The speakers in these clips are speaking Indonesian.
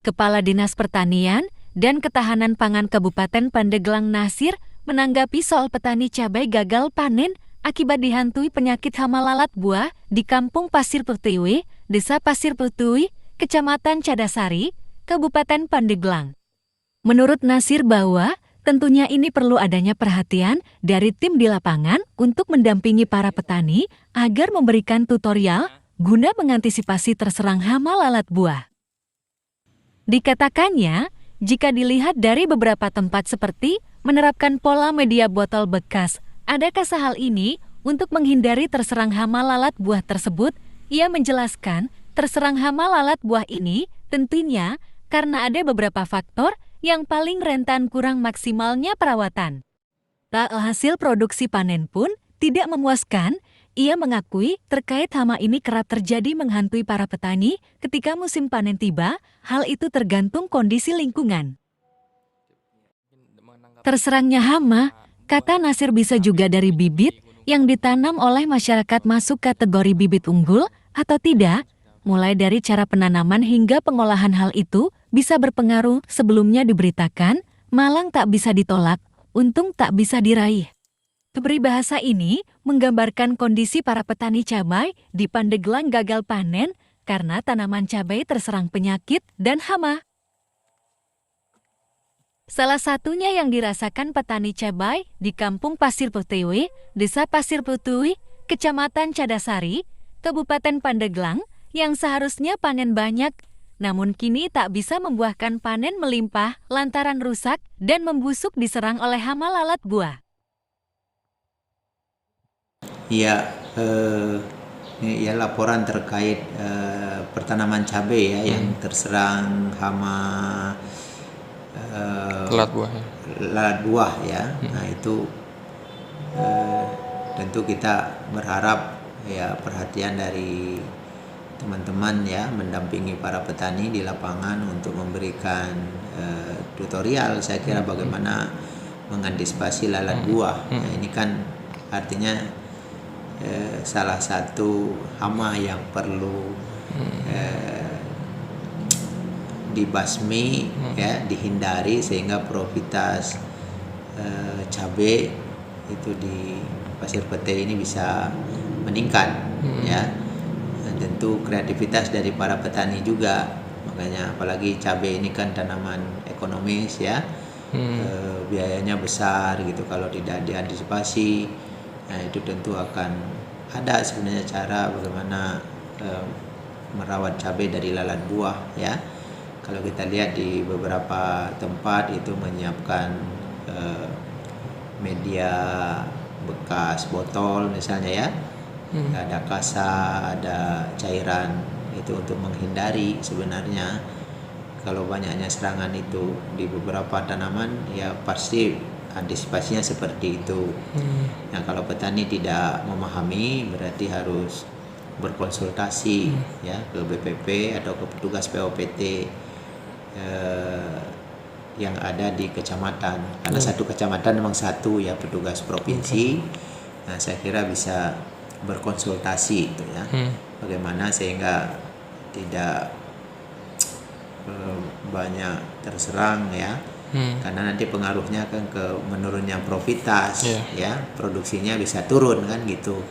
Kepala Dinas Pertanian dan Ketahanan Pangan Kabupaten Pandeglang Nasir menanggapi soal petani cabai gagal panen akibat dihantui penyakit hama lalat buah di Kampung Pasir Pertiwi, Desa Pasir Pertiwi, Kecamatan Cadasari, Kabupaten Pandeglang. Menurut Nasir bahwa tentunya ini perlu adanya perhatian dari tim di lapangan untuk mendampingi para petani agar memberikan tutorial guna mengantisipasi terserang hama lalat buah. Dikatakannya, jika dilihat dari beberapa tempat seperti menerapkan pola media botol bekas, adakah hal ini untuk menghindari terserang hama lalat buah tersebut? Ia menjelaskan, terserang hama lalat buah ini tentunya karena ada beberapa faktor yang paling rentan kurang maksimalnya perawatan. Hasil produksi panen pun tidak memuaskan. Ia mengakui terkait hama ini kerap terjadi menghantui para petani ketika musim panen tiba. Hal itu tergantung kondisi lingkungan. Terserangnya hama, kata Nasir, bisa juga dari bibit yang ditanam oleh masyarakat masuk kategori bibit unggul atau tidak. Mulai dari cara penanaman hingga pengolahan, hal itu bisa berpengaruh. Sebelumnya diberitakan, malang tak bisa ditolak, untung tak bisa diraih. Peribahasa ini menggambarkan kondisi para petani cabai di Pandeglang gagal panen karena tanaman cabai terserang penyakit dan hama. Salah satunya yang dirasakan petani cabai di Kampung Pasir Pertiwi, Desa Pasir Pertiwi, Kecamatan Cadasari, Kabupaten Pandeglang, yang seharusnya panen banyak, namun kini tak bisa membuahkan panen melimpah lantaran rusak dan membusuk diserang oleh hama lalat buah. Ya, ini ya laporan terkait pertanaman cabai ya yang terserang hama lalat buah ya. Nah itu tentu kita berharap ya perhatian dari teman-teman ya, mendampingi para petani di lapangan untuk memberikan tutorial saya kira bagaimana mengantisipasi lalat buah. Nah, ini kan artinya salah satu hama yang perlu dibasmi ya, dihindari sehingga profilitas cabai itu di Pasir Pete ini bisa meningkat ya. Dan tentu kreativitas dari para petani juga, makanya apalagi cabai ini kan tanaman ekonomis ya, biayanya besar gitu kalau tidak diantisipasi. Nah itu tentu akan ada sebenarnya cara bagaimana merawat cabai dari lalat buah ya. Kalau kita lihat di beberapa tempat itu menyiapkan media bekas botol misalnya ya, ada kasa, ada cairan, itu untuk menghindari sebenarnya kalau banyaknya serangan itu di beberapa tanaman ya pasti antisipasinya seperti itu. Nah kalau petani tidak memahami berarti harus berkonsultasi ya ke BPP atau ke petugas POPT yang ada di kecamatan, karena satu kecamatan memang satu ya petugas provinsi. Nah saya kira bisa berkonsultasi itu ya, bagaimana sehingga tidak banyak terserang ya, karena nanti pengaruhnya kan ke menurunnya profilitas ya, produksinya bisa turun kan gitu.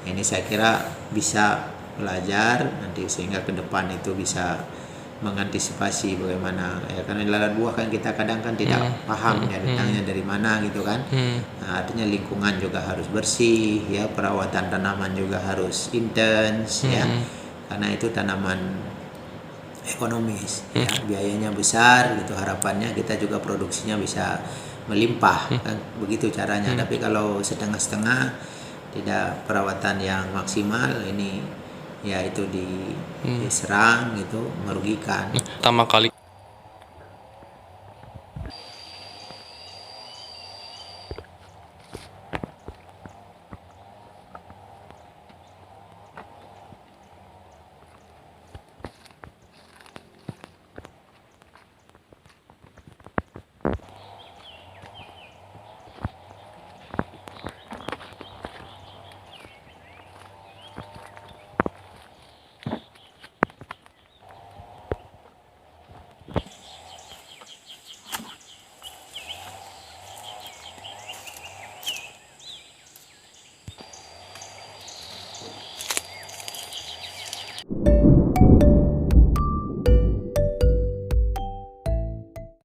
Ini saya kira bisa belajar nanti sehingga ke depan itu bisa mengantisipasi bagaimana ya, karena lalat buah kan kita kadang kan tidak paham ya datangnya dari mana gitu kan. Nah, artinya lingkungan juga harus bersih ya, perawatan tanaman juga harus intens ya, karena itu tanaman ekonomis ya, biayanya besar gitu, harapannya kita juga produksinya bisa melimpah kan begitu caranya. Tapi kalau setengah-setengah, tidak perawatan yang maksimal, ini ya itu diserang itu merugikan. Pertama kali